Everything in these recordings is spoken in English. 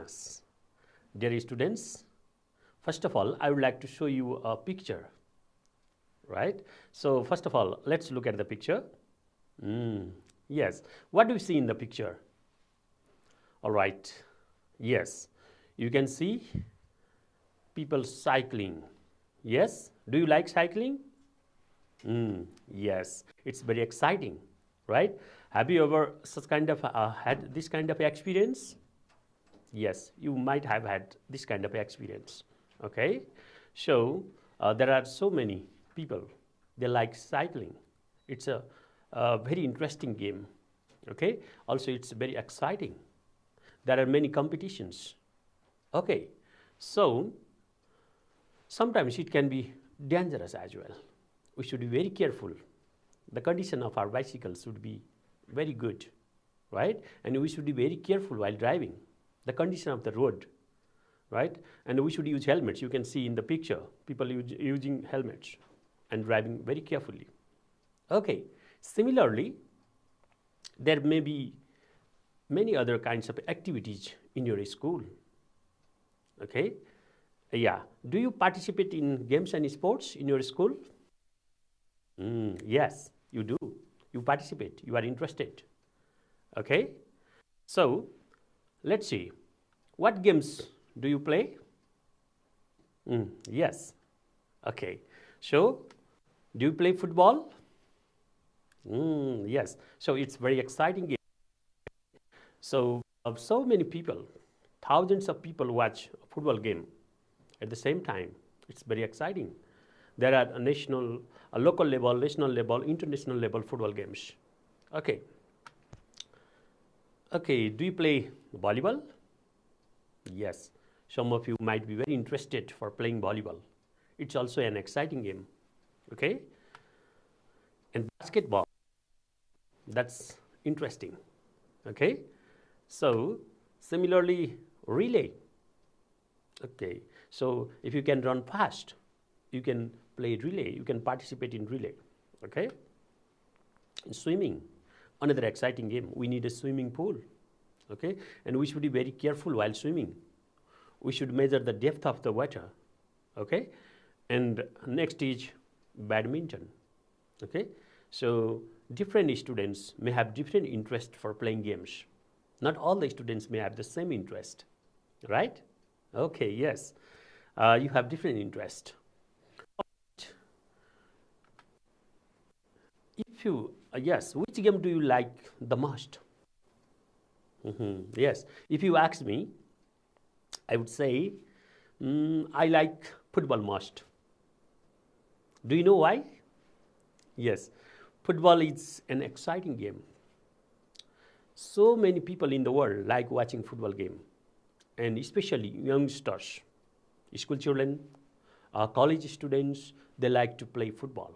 class. Dear students, first of all, I would like to show you a picture, right? So first of all, let's look at the picture. Yes, what do you see in the picture? All right, yes, you can see people cycling. Yes, do you like cycling? Yes, it's very exciting, right? Have you ever such kind of had this kind of experience? Yes, you might have had this kind of experience. Okay, so there are so many people, they like cycling. It's a very interesting game. Okay, also it's very exciting. There are many competitions. Okay, so sometimes it can be dangerous as well. We should be very careful. The condition of our bicycle should be very good, right? And we should be very careful while driving. The condition of the road, right? And we should use helmets. You can see in the picture, people using helmets and driving very carefully. Okay, similarly, there may be many other kinds of activities in your school. Okay, yeah. Do you participate in games and sports in your school? Yes, you do. You participate. You are interested. Okay, so let's see. What games do you play? Yes. Okay. So, do you play football? Yes. So it's very exciting game. So so many people, thousands of people watch a football game at the same time. It's very exciting. There are a local level, national level, international level football games. Okay. Okay. Do you play volleyball? Yes. Some of you might be very interested for playing volleyball. It's also an exciting game. Okay. And basketball. That's interesting. Okay. So similarly, relay. Okay. So if you can run fast, you can play relay. You can participate in relay. Okay. And swimming, another exciting game. We need a swimming pool. Okay. And we should be very careful while swimming. We should measure the depth of the water. Okay. And next is badminton. Okay. So different students may have different interest for playing games. Not all the students may have the same interest, right? Okay, yes. You have different interest. If you, yes, which game do you like the most? Yes, if you ask me, I would say I like football most. Do you know why? Yes, football is an exciting game. So many people in the world like watching football game, and especially youngsters, school children, college students, they like to play football,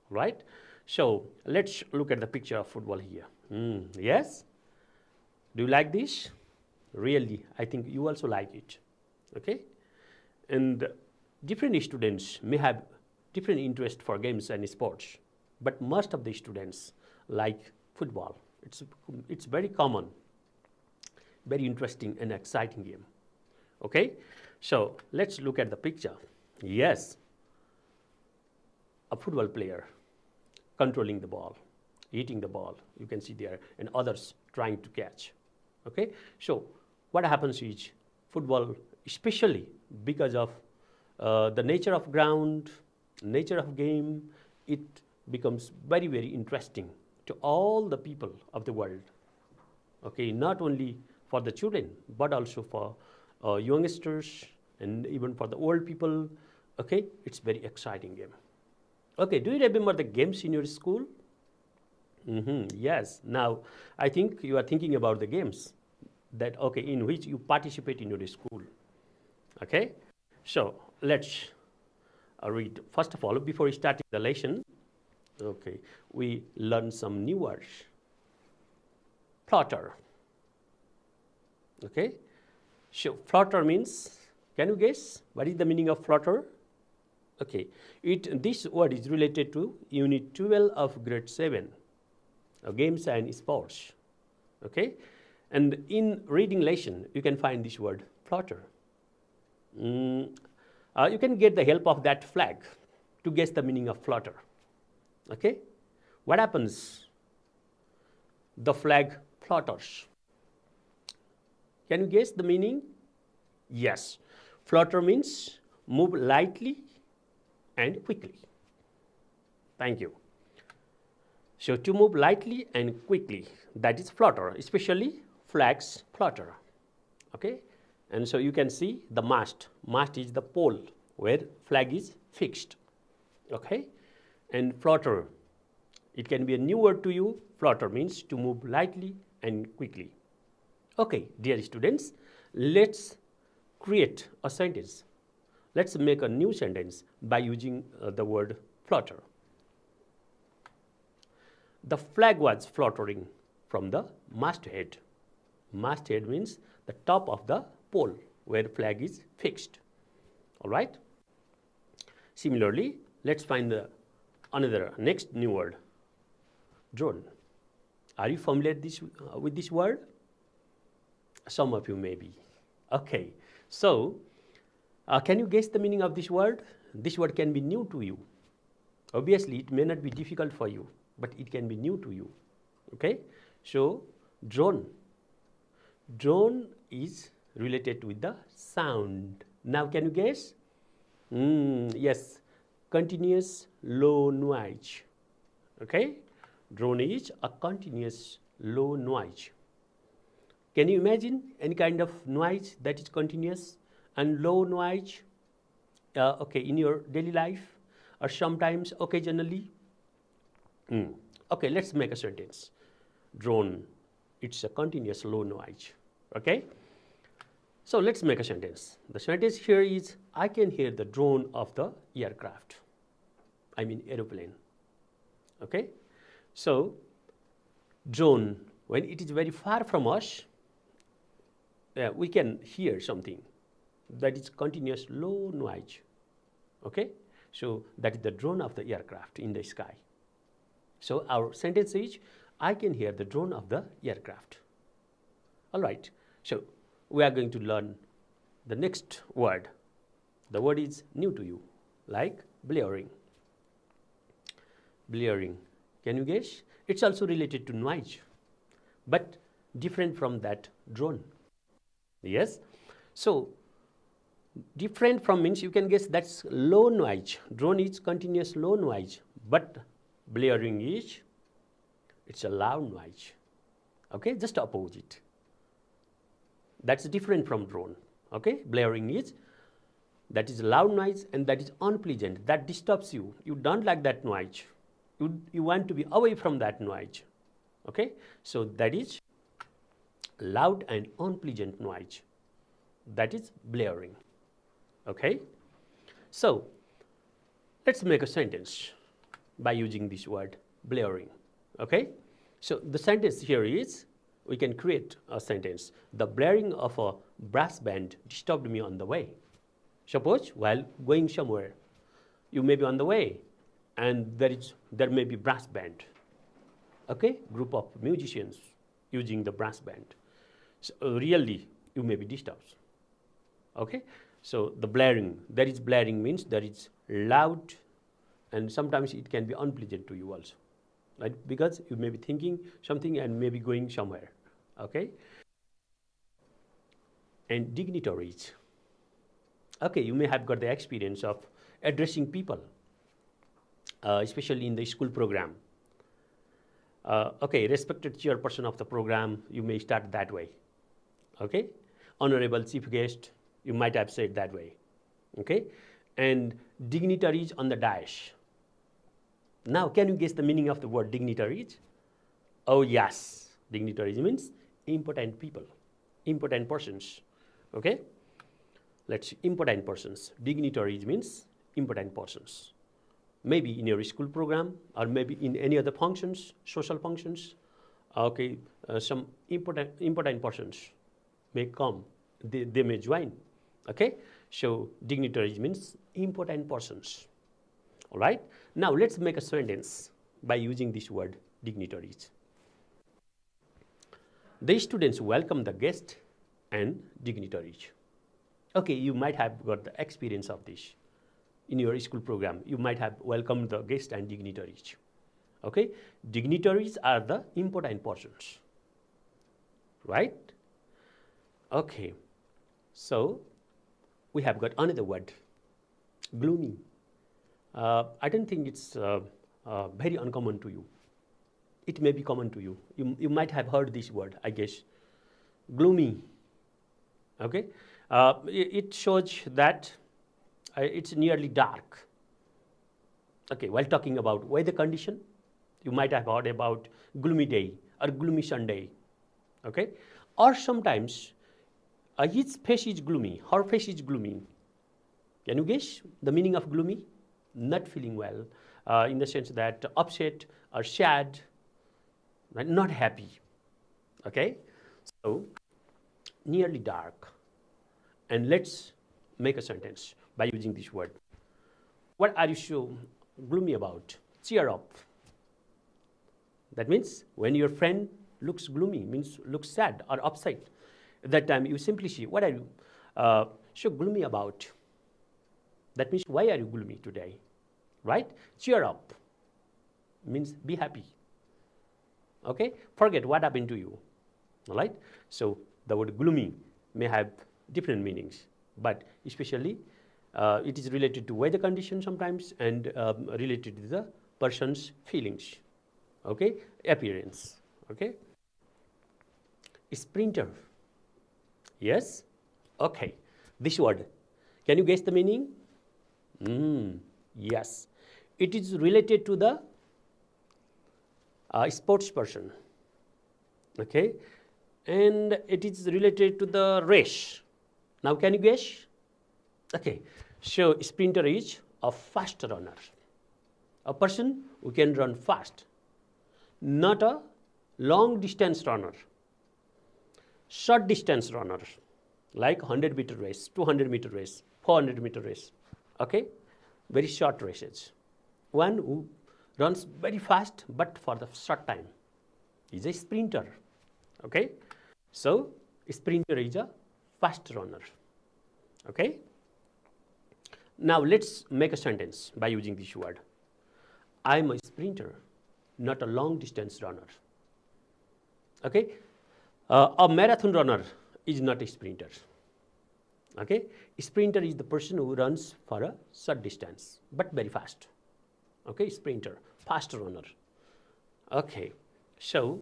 right? So let's look at the picture of football here. Yes? Do you like this? Really, I think you also like it, okay? And different students may have different interest for games and sports, but most of the students like football. It's very common, very interesting and exciting game. Okay, so let's look at the picture. Yes, a football player controlling the ball, hitting the ball. You can see there, and others trying to catch. Okay, so what happens is football, especially because of the nature of ground, nature of game, it becomes very, very interesting to all the people of the world. Okay, not only for the children, but also for youngsters and even for the old people. Okay, it's very exciting game. Okay, do you remember the games in your school? Yes, now I think you are thinking about the games that, okay, in which you participate in your school. Okay, so let's read. First of all, before starting the lesson, okay, we learn some new words. Flutter. Okay, so flutter means, can you guess what is the meaning of flutter? Okay, this word is related to Unit 12 of Grade 7, Games and Sports. Okay, And in reading lesson, you can find this word flutter. You can get the help of that flag to guess the meaning of flutter. Okay? What happens? The flag flutters. Can you guess the meaning? Yes. Flutter means move lightly and quickly. Thank you. So to move lightly and quickly, that is flutter, especially flags flutter. Okay? And so you can see the mast. Mast is the pole where flag is fixed. Okay? And flutter, it can be a new word to you. Flutter means to move lightly and quickly. Okay, dear students, let's create a sentence. Let's make a new sentence by using the word flutter. The flag was fluttering from the masthead. Masthead means the top of the pole where flag is fixed. All right? Similarly, let's find another next new word, drone. Are you familiar with this word? Some of you may be. Okay, so can you guess the meaning of this word? This word can be new to you. Obviously, it may not be difficult for you, but it can be new to you. Okay, so drone. Drone is related with the sound. Now, can you guess? Yes, continuous low noise. Okay, drone is a continuous low noise. Can you imagine any kind of noise that is continuous and low noise? Okay, in your daily life or sometimes occasionally? Okay, let's make a sentence. Drone, it's a continuous low noise. Okay? So let's make a sentence. The sentence here is, I can hear the drone of the aircraft. I mean aeroplane. Okay? So, drone, when it is very far from us, we can hear something that is continuous low noise. Okay? So that is the drone of the aircraft in the sky. So our sentence is, I can hear the drone of the aircraft. All right. So we are going to learn the next word. The word is new to you, like blaring. Blaring. Can you guess? It's also related to noise, but different from that drone. Yes? So, different from means you can guess that's low noise. Drone is continuous low noise, but blaring is, it's a loud noise. Okay, just opposite. That's different from drone. Okay, blaring is, that is loud noise and that is unpleasant. That disturbs you. You don't like that noise. You want to be away from that noise. Okay, so that is loud and unpleasant noise. That is blaring. Okay, so let's make a sentence by using this word blaring. Okay, so the sentence here is, we can create a sentence. The blaring of a brass band disturbed me on the way. Suppose while going somewhere, you may be on the way and there may be brass band. Okay, group of musicians using the brass band. So really, you may be disturbed. Okay, so the blaring, there is blaring means there is loud, and sometimes it can be unpleasant to you also, right? Because you may be thinking something and maybe going somewhere. Okay, and dignitaries. Okay, you may have got the experience of addressing people, especially in the school program. Okay, respected chairperson of the program, you may start that way. Okay, honorable chief guest, you might have said that way. Okay, and dignitaries on the dais. Now, can you guess the meaning of the word dignitaries? Oh yes, dignitaries means important people, important persons. Okay, let's see, important persons. Dignitaries means important persons. Maybe in your school program or maybe in any other functions, social functions. Okay, some important persons may come, they may join. Okay, so dignitaries means important persons. All right, now let's make a sentence by using this word dignitaries. The students welcome the guests and dignitaries. Okay, you might have got the experience of this in your school program. You might have welcomed the guests and dignitaries. Okay, dignitaries are the important persons, right? Okay, so we have got another word, gloomy. I don't think it's very uncommon to you. It may be common to you. You might have heard this word, I guess. Gloomy. Okay, it shows that it's nearly dark. Okay, while talking about weather condition, you might have heard about gloomy day or gloomy Sunday. Okay, or sometimes his face is gloomy, her face is gloomy. Can you guess the meaning of gloomy? Not feeling well, in the sense that upset or sad, right? Not happy. Okay, so nearly dark. And let's make a sentence by using this word. What are you so gloomy about? Cheer up. That means when your friend looks gloomy, means looks sad or upset, at that time you simply say, what are you so gloomy about? That means, why are you gloomy today? Right? Cheer up means be happy. Okay? Forget what happened to you. All right? So the word gloomy may have different meanings, but especially it is related to weather conditions sometimes and related to the person's feelings. Okay? Appearance. Okay? Sprinter. Yes? Okay. This word, can you guess the meaning? Yes. It is related to the sports person. Okay? And it is related to the race. Now can you guess? Okay. So sprinter is a fast runner. A person who can run fast. Not a long distance runner. Short distance runner. Like 100-meter race, 200-meter race, 400-meter race. Okay? Very short races. One who runs very fast but for the short time is a sprinter. Okay? So, sprinter is a fast runner. Okay? Now, let's make a sentence by using this word. I am a sprinter, not a long distance runner. Okay? A marathon runner is not a sprinter. Okay? A sprinter is the person who runs for a short distance, but very fast. Okay? Sprinter, fast runner. Okay. So,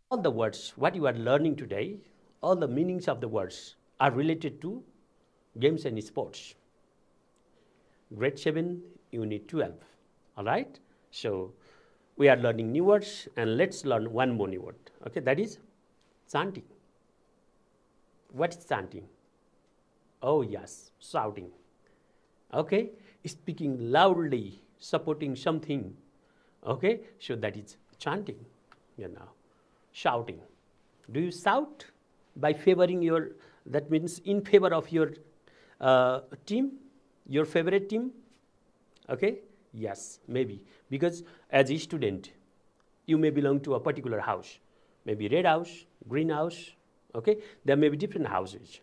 all the words, what you are learning today, all the meanings of the words are related to games and sports. Grade 7, Unit 12. All right? So, we are learning new words, and let's learn one more new word. Okay? That is chanting. What is chanting? Oh yes, shouting. Okay? Speaking loudly, supporting something. Okay? So that is chanting. You know, shouting. Do you shout by favoring your, that means in favor of your team, your favorite team? Okay? Yes, maybe. Because as a student, you may belong to a particular house. Maybe red house, green house. Okay? There may be different houses.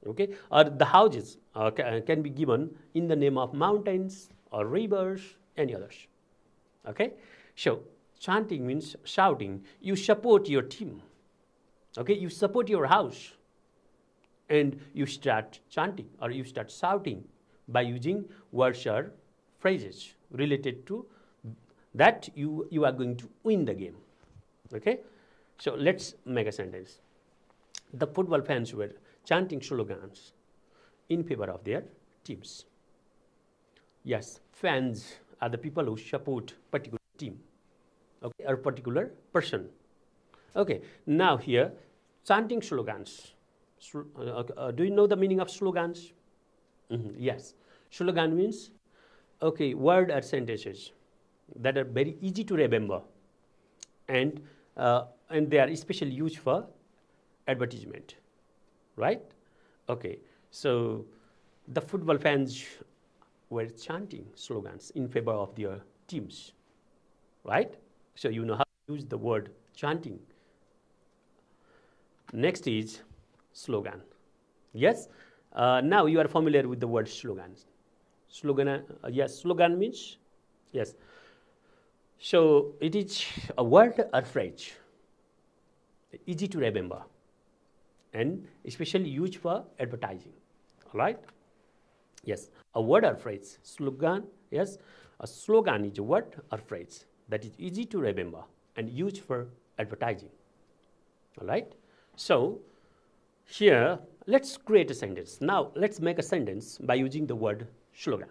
Okay? Or the houses can be given in the name of mountains or rivers, any others. Okay? So, chanting means shouting. You support your team. Okay? You support your house. And you start chanting or you start shouting by using words or phrases related to that you are going to win the game. Okay? So, let's make a sentence. The football fans were chanting slogans in favor of their teams. Yes, fans are the people who support particular team, okay, or particular person. Okay, now here, chanting slogans. Do you know the meaning of slogans? Yes, slogan means, okay, word or sentences that are very easy to remember, and they are especially used for advertisement, right? Okay, so the football fans were chanting slogans in favor of their teams, right? So you know how to use the word chanting. Next is slogan. Yes, now you are familiar with the word slogan. Slogan, yes, slogan means, yes. So it is a word or phrase, easy to remember, and especially used for advertising. All right? Yes, a word or phrase, slogan. Yes, a slogan is a word or phrase that is easy to remember and used for advertising. All right? So here, let's create a sentence. Now, let's make a sentence by using the word slogan.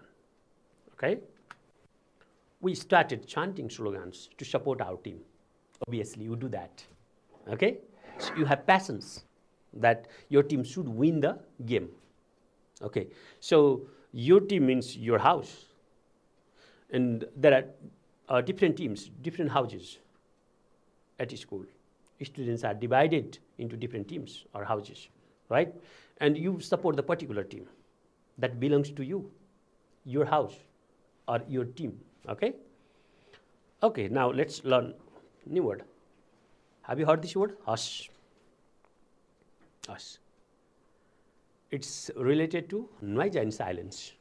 Okay? We started chanting slogans to support our team. Obviously, you do that. Okay? So you have passions that your team should win the game. Okay? So your team means your house. And there are different teams, different houses at school. Students are divided into different teams or houses, right? And you support the particular team that belongs to you, your house or your team, okay? Okay, now let's learn new word. Have you heard this word? Hush. Hush. It's related to noise and silence,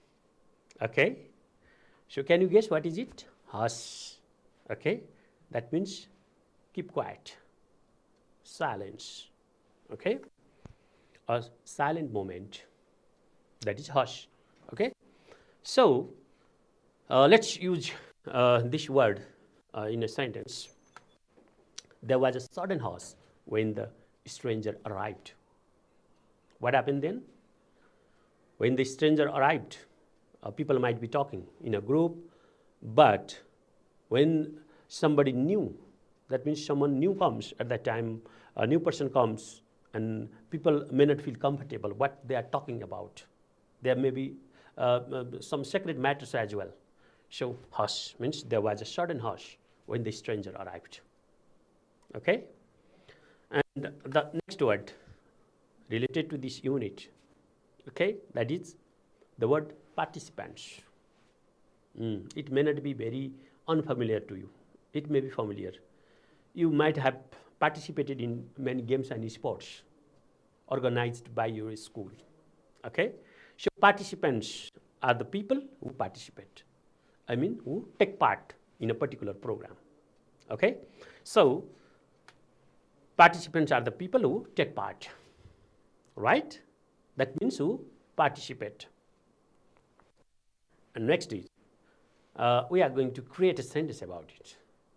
okay? So can you guess what is it? Hush, okay? That means keep quiet, silence, okay? A silent moment, that is hush, okay? So let's use this word in a sentence. There was a sudden hush when the stranger arrived. What happened then? When the stranger arrived, people might be talking in a group, but when somebody new, that means someone new comes at that time, a new person comes, and people may not feel comfortable what they are talking about. There may be some secret matters as well. So hush means there was a sudden hush when the stranger arrived. Okay? And the next word related to this unit, okay, that is the word participants. It may not be very unfamiliar to you. It may be familiar. You might have participated in many games and sports organized by your school. Okay? So participants are the people who participate. I mean, who take part in a particular program. Okay? So participants are the people who take part. Right? That means who participate. And next is, we are going to create a sentence about it.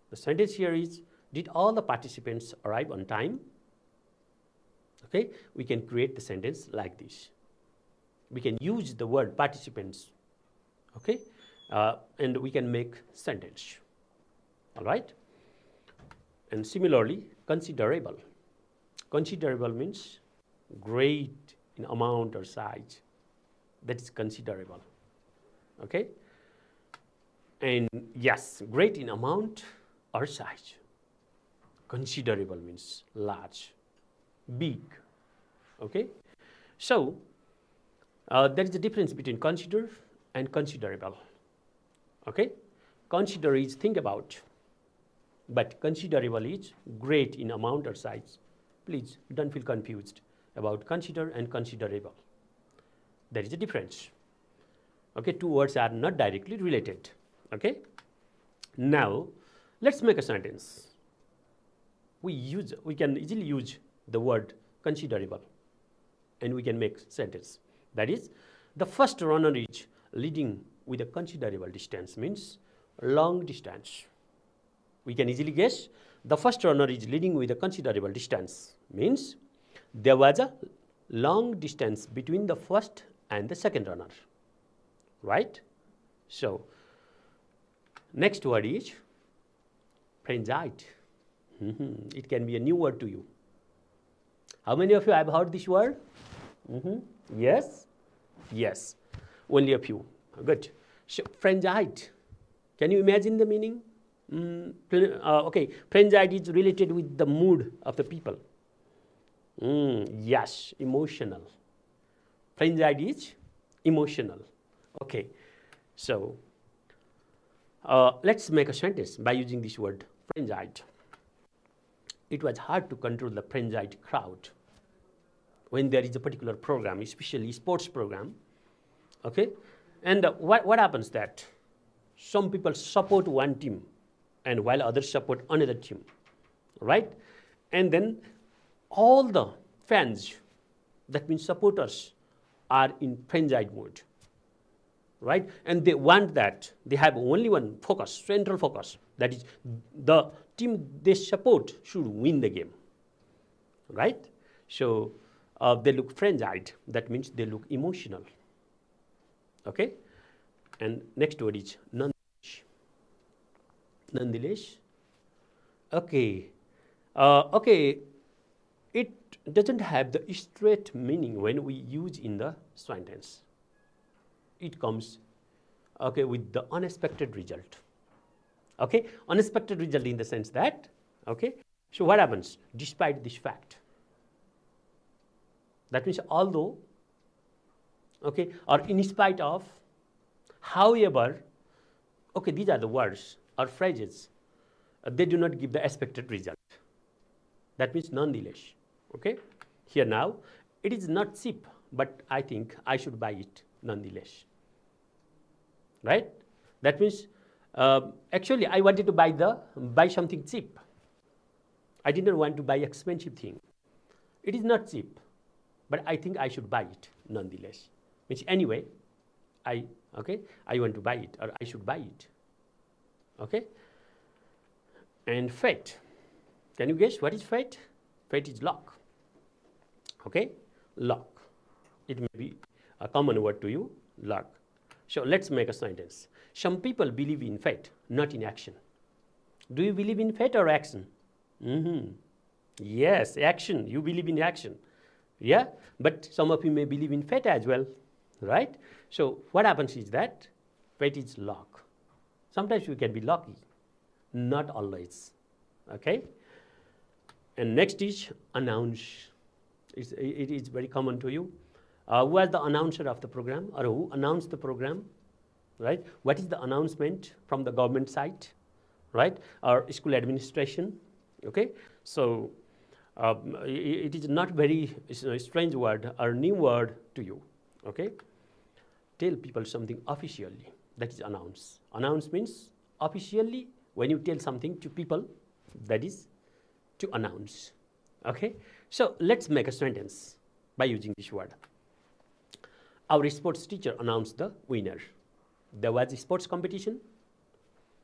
The sentence here is, did all the participants arrive on time? Okay, we can create the sentence like this. We can use the word participants, okay, and we can make sentence, all right? And similarly, considerable. Considerable means great in amount or size. That is considerable, okay? And yes, great in amount or size. Considerable means large, big, okay? So there is a difference between consider and considerable, okay? Consider is think about, but considerable is great in amount or size. Please don't feel confused about consider and considerable. There is a difference, okay? Two words are not directly related, okay? Now let's make a sentence. We can easily use the word considerable and we can make sentence. That is, the first runner is leading with a considerable distance, means long distance. We can easily guess the first runner is leading with a considerable distance, means there was a long distance between the first and the second runner, right? So next word is frenzied. It can be a new word to you. How many of you have heard this word? Yes? Yes. Only a few. Good. So, frenzied. Can you imagine the meaning? Okay. Frenzied is related with the mood of the people. Yes. Emotional. Frenzied is emotional. Okay. So, let's make a sentence by using this word frenzied. It was hard to control the frenzied crowd when there is a particular program, especially sports program, okay? And what happens that some people support one team and while others support another team, right? And then all the fans, that means supporters, are in frenzied mode, right? And they want that. They have only one focus, central focus, that is the team they support should win the game, right? So they look frenzied. That means they look emotional, okay? And next word is nonetheless. Nonetheless, okay. Okay, it doesn't have the straight meaning when we use in the sentence. It comes, okay, with the unexpected result. Okay, unexpected result in the sense that, okay, so what happens despite this fact? That means although, okay, or in spite of, however, okay, these are the words or phrases, they do not give the expected result. That means nonetheless, okay? Here now, it is not cheap, but I think I should buy it nonetheless, right? That means, actually I wanted to buy something cheap. I didn't want to buy expensive thing. It is not cheap, but I think I should buy it nonetheless. Means anyway, I want to buy it, or I should buy it, okay? And fate. Can you guess what is fate? Fate is luck. Okay? Luck. It may be a common word to you, luck. So let's make a sentence. Some people believe in fate, not in action. Do you believe in fate or action? Yes, action. You believe in action. Yeah? But some of you may believe in fate as well, right? So what happens is that fate is luck. Sometimes we can be lucky, not always. Okay? And next is announce. It is very common to you. Who was the announcer of the program, or who announced the program, right? What is the announcement from the government side, right? Or school administration, okay? So it is not very strange word or new word to you, okay? Tell people something officially, that is announce. Announce means officially when you tell something to people, that is to announce, okay? So let's make a sentence by using this word. Our sports teacher announced the winner. There was a sports competition,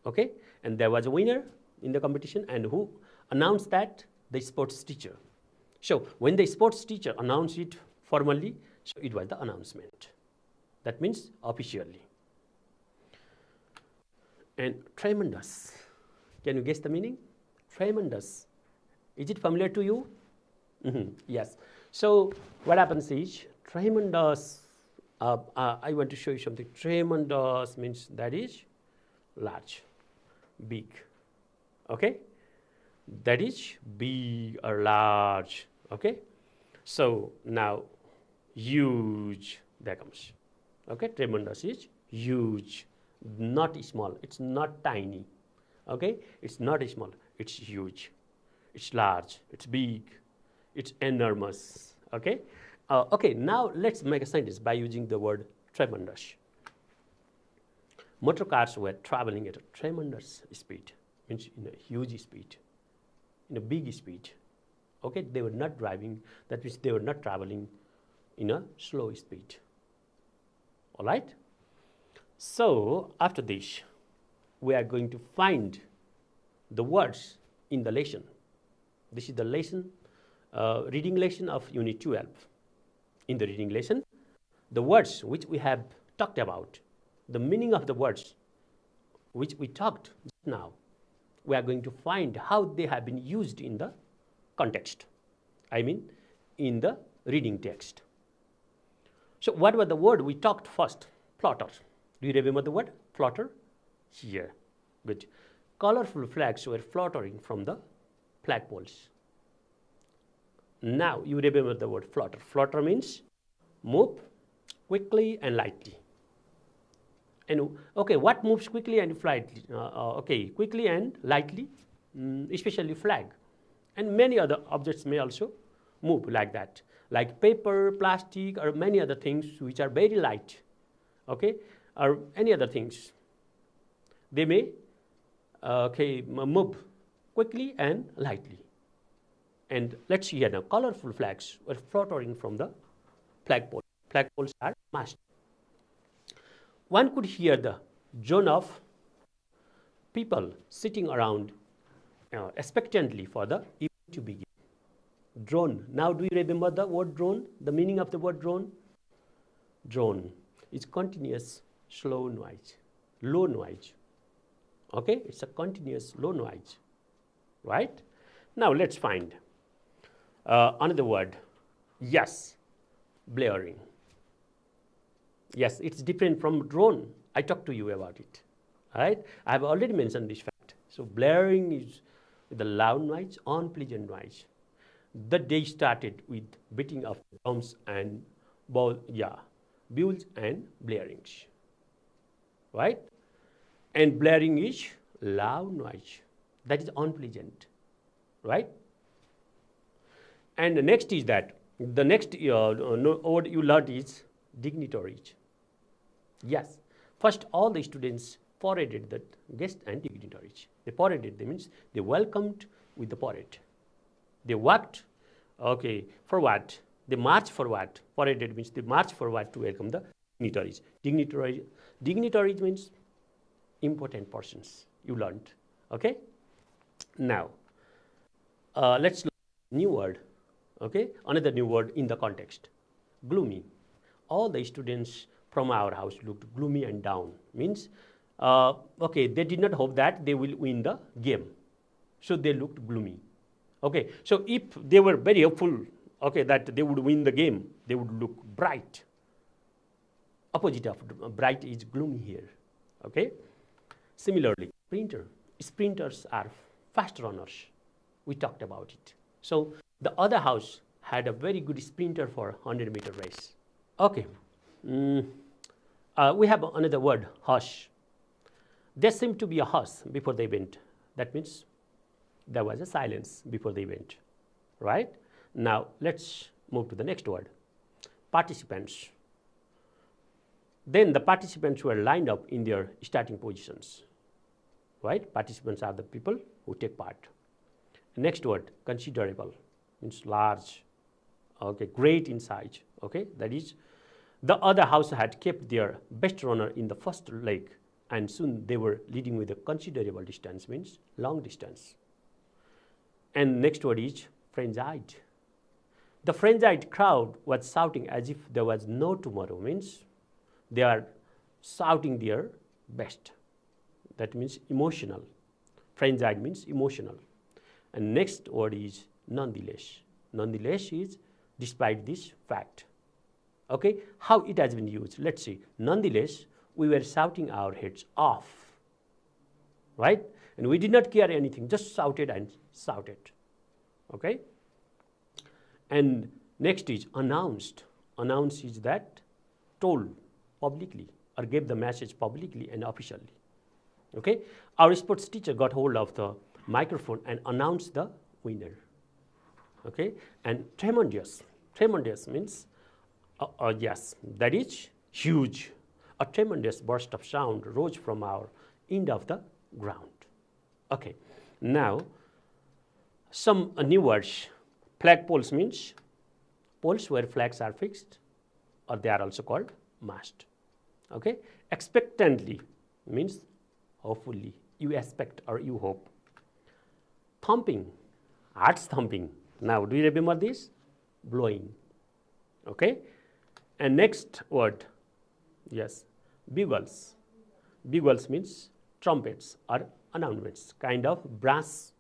okay? And there was a winner in the competition, and who announced that? The sports teacher. So when the sports teacher announced it formally, so it was the announcement. That means officially. And tremendous. Can you guess the meaning? Tremendous. Is it familiar to you? Yes. So what happens is tremendous. I want to show you something. Tremendous means that is large, big. Okay? That is big or large. Okay? So now huge, there comes. Okay? Tremendous is huge, not small. It's not tiny. Okay? It's not small. It's huge. It's large. It's big. It's enormous. Okay? Okay, now let's make a sentence by using the word tremendous. Motor cars were traveling at a tremendous speed, means in a huge speed, in a big speed. Okay, they were not driving, that means they were not traveling in a slow speed. All right? So, after this, we are going to find the words in the lesson. This is the lesson, reading lesson of Unit 12. In the reading lesson, the words which we have talked about, the meaning of the words which we talked just now, we are going to find how they have been used in the context. I mean, in the reading text. So what was the word we talked first? Flutter. Do you remember the word? Flutter? Here. Good. Colorful flags were fluttering from the flagpoles. Now you remember the word flutter. Flutter means move quickly and lightly. And okay, what moves quickly and lightly? Okay, quickly and lightly, especially flag. And many other objects may also move like that, like paper, plastic, or many other things which are very light, okay, or any other things. They may move quickly and lightly. And let's see here now, colorful flags were fluttering from the flagpole. Flagpoles are masts. One could hear the drone of people sitting around expectantly for the event to begin. Drone. Now, do you remember the word drone? The meaning of the word drone? Drone is continuous, slow noise, low noise. Okay, it's a continuous low noise, right? Now, let's find another word. Yes, blaring. Yes, it's different from drone. I talked to you about it, right? I have already mentioned this fact. So, blaring is the loud noise, unpleasant noise. The day started with beating of drums and bowls and blarings, right? And blaring is loud noise, that is unpleasant, right? And the next is that, the next word you learned is dignitaries. Yes, first all the students paraded the guests and dignitaries. They paraded, that means they welcomed with the parade. They walked, okay, for what? They marched for what? Paraded means they marched for what? To welcome the dignitaries. Dignitaries means important persons, you learned, okay? Now, let's look at new word, okay? Another new word in the context, gloomy. All the students from our house looked gloomy and down, means, okay, they did not hope that they will win the game, so they looked gloomy. Okay, so if they were very hopeful, okay, that they would win the game, they would look bright. Opposite of bright is gloomy here, okay? Similarly, sprinters are fast runners. We talked about it. So the other house had a very good sprinter for 100-meter race. Okay, we have another word, hush. There seemed to be a hush before the event. That means there was a silence before the event, right? Now, let's move to the next word, participants. Then the participants were lined up in their starting positions, right? Participants are the people who take part. Next word, considerable, means large, okay, great in size, okay? That is, the other house had kept their best runner in the first leg, and soon they were leading with a considerable distance, means long distance. And next word is frenzied. The frenzied crowd was shouting as if there was no tomorrow, means they are shouting their best. That means emotional. Frenzied means emotional. And next word is nonetheless. Nonetheless is despite this fact. Okay, how it has been used? Let's see. Nonetheless, we were shouting our heads off, right? And we did not care anything, just shouted and shouted, okay? And next is announced. Announced is that told publicly or gave the message publicly and officially, okay? Our sports teacher got hold of the microphone and announced the winner, okay? And tremendous. Tremendous means, yes, that is huge. A tremendous burst of sound rose from our end of the ground. Okay, now some new words. Flagpoles means poles where flags are fixed, or they are also called mast. Okay, expectantly means hopefully, you expect or you hope. Thumping, hearts thumping. Now, do you remember this? Blowing. Okay, and next word, yes, bugles. Bugles means trumpets or announcements, kind of brass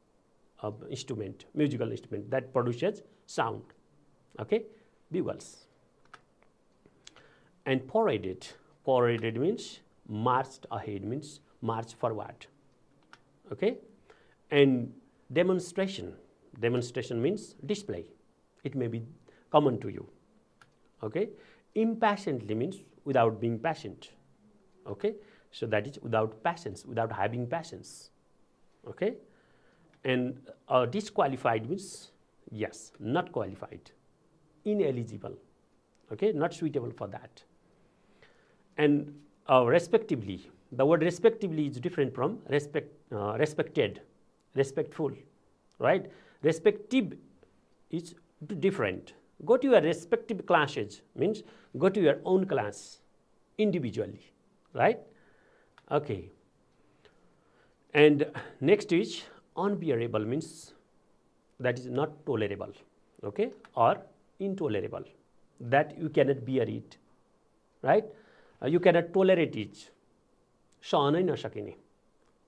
instrument, musical instrument that produces sound. Okay, bugles. And paraded. Paraded means marched ahead, means march forward. Okay, and demonstration. Demonstration means display. It may be common to you. Okay, impatiently means without being patient. Okay, so that is without patience, without having patience. Okay, and disqualified means yes, not qualified. ineligible, okay, not suitable for that. And respectively, the word respectively is different from respected, respectful, right? Respective is different. Go to your respective classes means go to your own class individually, right? Okay. And next is unbearable means that is not tolerable, okay, or intolerable, that you cannot bear it, right? You cannot tolerate it. सहनै नसकिने,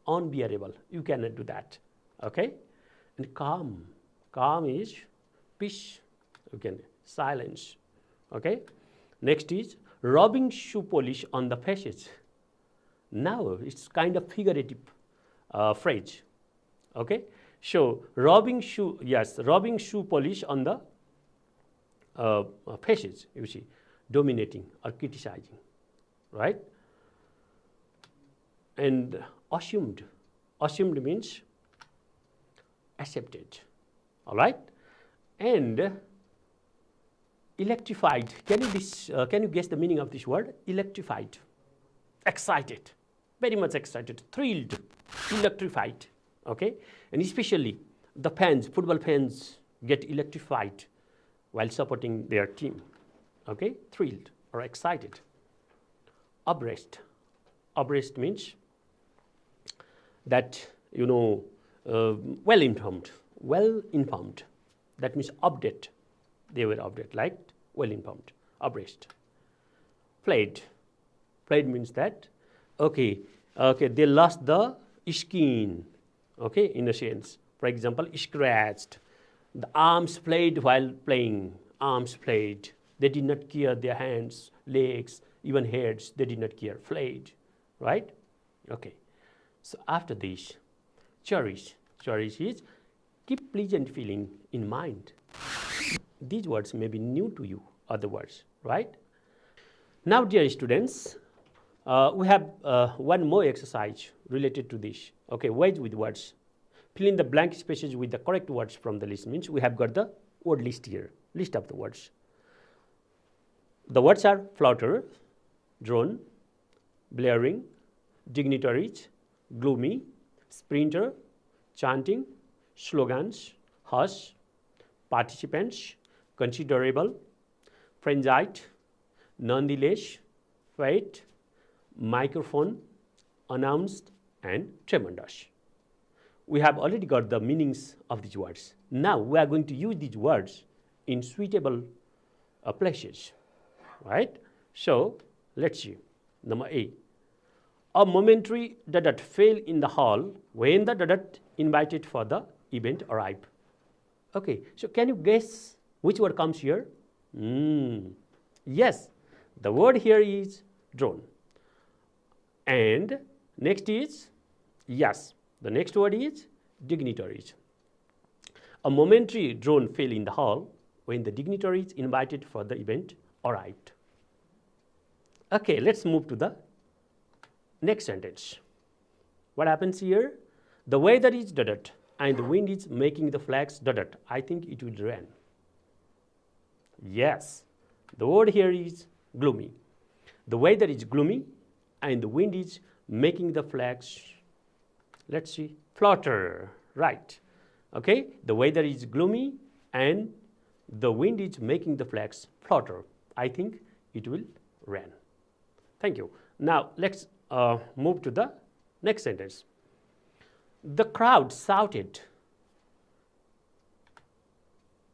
unbearable, you cannot do that, okay? And calm is peace, you can silence, okay? Next is rubbing shoe polish on the faces. Now it's kind of figurative phrase, okay? So rubbing shoe polish on the faces, you see, dominating or criticizing, right? And assumed means accepted, all right? And electrified, can you guess the meaning of this word? Electrified, excited, very much excited, thrilled, electrified, okay? And especially the fans, football fans get electrified while supporting their team, okay? Thrilled or excited. Abreast means that, you know, well informed, that means update, they were updated, like well informed, abreast. Flayed means that, okay, they lost the skin, okay, in a sense. For example, scratched, the arms flayed while playing, arms flayed, they did not care their hands, legs, even heads, they did not care, flayed, right? Okay. So after this, cherish is keep pleasant feeling in mind. These words may be new to you, other words, right? Now, dear students, we have one more exercise related to this. Okay, words with words. Fill in the blank spaces with the correct words from the list. Means we have got the word list here, list of the words. The words are flutter, drone, blaring, dignitaries, gloomy, sprinter, chanting, slogans, hush, participants, considerable, frenzied, nonetheless, fate, microphone, announced, and tremendous. We have already got the meanings of these words. Now we are going to use these words in suitable places, right? So let's see. Number A. A momentary dudut fell in the hall when the dudut invited for the event arrived. Okay, so can you guess which word comes here? Yes, the word here is drone. And next is, yes, the next word is dignitaries. A momentary drone fell in the hall when the dignitaries invited for the event arrived. Okay, let's move to the next sentence. What happens here? The weather is dudut and the wind is making the flags dudut. I think it will rain. Yes, the word here is gloomy. The weather is gloomy and the wind is making the flags, let's see, flutter, right? Okay, the weather is gloomy and the wind is making the flags flutter. I think it will rain. Thank you. Now let's move to the next sentence. The crowd shouted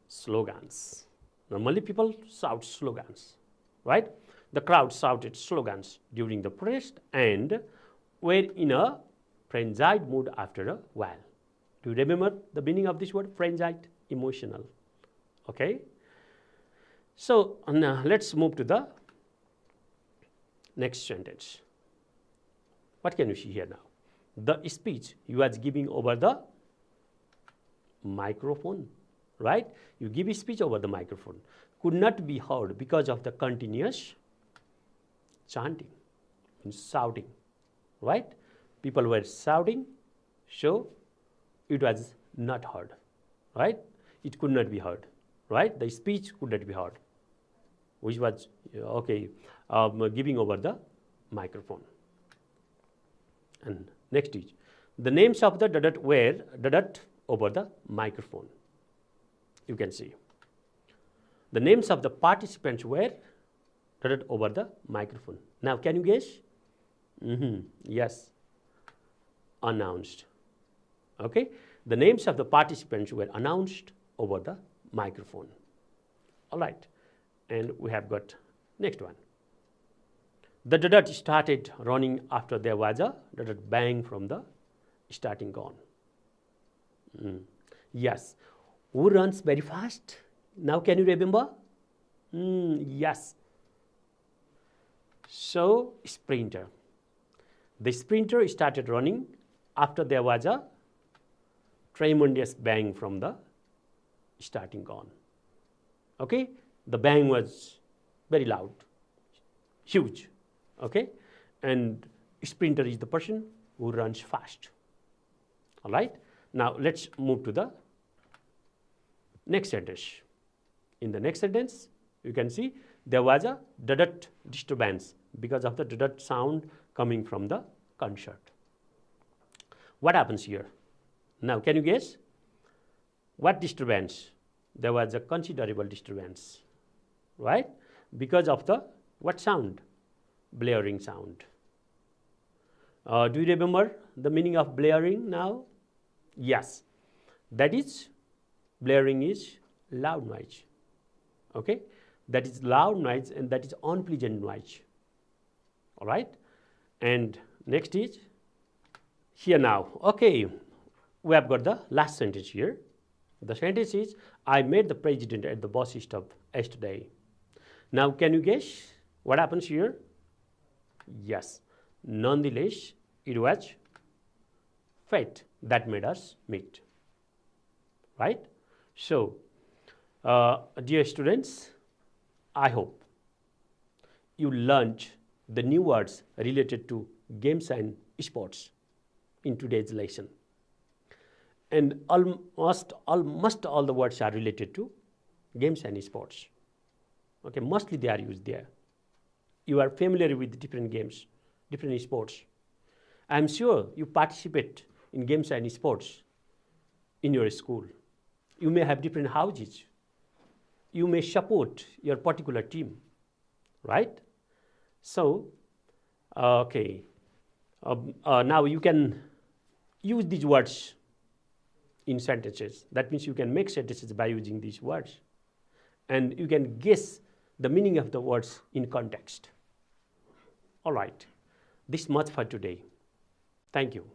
slogans. Normally people shout slogans, right? The crowd shouted slogans during the protest and were in a frenzied mood after a while. Do you remember the meaning of this word? Frenzied, emotional. Okay? So now let's move to the next sentence. What can you see here now? The speech you was giving over the microphone, right? You give a speech over the microphone. Could not be heard because of the continuous chanting and shouting, right? People were shouting, so it was not heard, right? It could not be heard, right? The speech could not be heard, which was giving over the microphone. And next is the names of the were over the microphone. You can see the names of the participants were over the microphone. Now, can you guess? Yes, announced. Okay, the names of the participants were announced over the microphone. All right, and we have got next one. The started running after there was a bang from the starting gun. Yes, who runs very fast? Now, can you remember? Yes. So, sprinter. The sprinter started running after there was a tremendous bang from the starting gun. Okay, the bang was very loud, huge. Okay, and sprinter is the person who runs fast. All right, now let's move to the next sentence. In the next sentence, you can see there was a disturbance because of the sound coming from the concert. What happens here? Now, can you guess? What disturbance? There was a considerable disturbance, right? Because of the what sound? Blaring sound. Do you remember the meaning of blaring now? Yes, that is blaring is loud noise. Okay, that is loud noise and that is unpleasant noise. All right, and next is here now. Okay, we have got the last sentence here. The sentence is, I met the president at the bus stop yesterday. Now, can you guess what happens here? Yes, nonetheless, it was fate that made us meet, right? So, dear students, I hope you learned the new words related to games and sports in today's lesson. And almost all the words are related to games and sports. Okay, mostly they are used there. You are familiar with different games, different sports. I am sure you participate in games and sports in your school. You may have different houses. You may support your particular team, right? So, now you can use these words in sentences. That means you can make sentences by using these words. And you can guess the meaning of the words in context. All right, this much for today. Thank you.